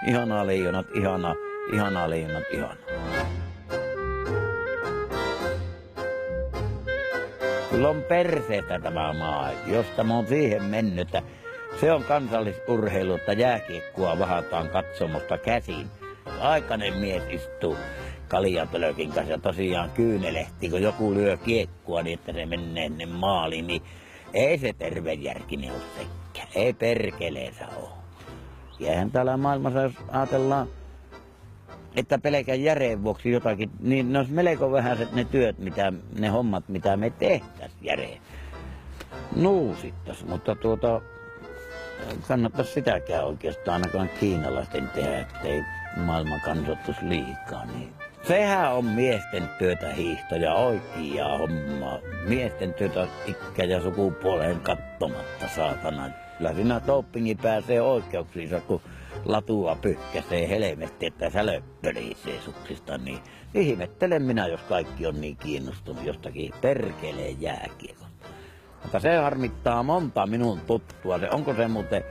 Ihanaa leijonat, ihanaa leijonat, ihanaa. Kyllä on perseestä tämä maa, jos tämä on siihen mennyt, että se on kansallisurheilu, että jääkiekkoa vahataan katsomusta käsin. Aikainen mies istuu kaljapölökin kanssa ja tosiaan kyynelehtii, kun joku lyö kiekkoa niin, että se menee ennen maaliin, niin ei se tervejärkinen ole sekään. Ei perkeleensä ole. Ja eihän täällä maailmassa, jos ajatellaan, että pelkän järeen vuoksi jotakin, niin ne olisi melko vähäiset ne työt, ne hommat, mitä me tehtäis järeen. Nuusittais, mutta kannattaisi sitäkään oikeastaan ainakaan kiinalaisten tehdä, ettei maailman kansottus liikaa. Niin. Sehän on miesten työtä hiihtoja, oikeaa hommaa. Miesten työtä ikkä ja sukupuoleen kattomatta, saatana. Kyllä siinä dopingi pääsee oikeuksiinsa, kun latua pykkäsee helvetti, että sälö pölisee suksista. Niin ihmettelen minä, jos kaikki on niin kiinnostunut jostakin perkeleen jääkiekosta. Mutta se harmittaa monta minun tuttua. Onko se muuten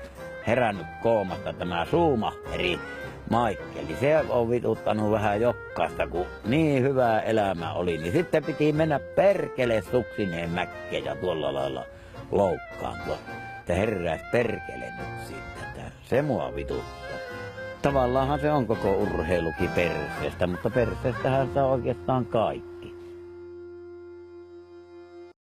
herännyt koomasta tämä Schumacher Maikkeli? Se on vituttanut vähän jokkaasta, kun niin hyvää elämä oli. Niin sitten piti mennä perkele suksineen mäkkeen ja tuolla lailla loukkaantua. Että herräis perkele nyt sitten. Se mua vituttaa. Tavallaanhan se on koko urheilukin perseestä, mutta perseestähän se on oikeastaan kaikki.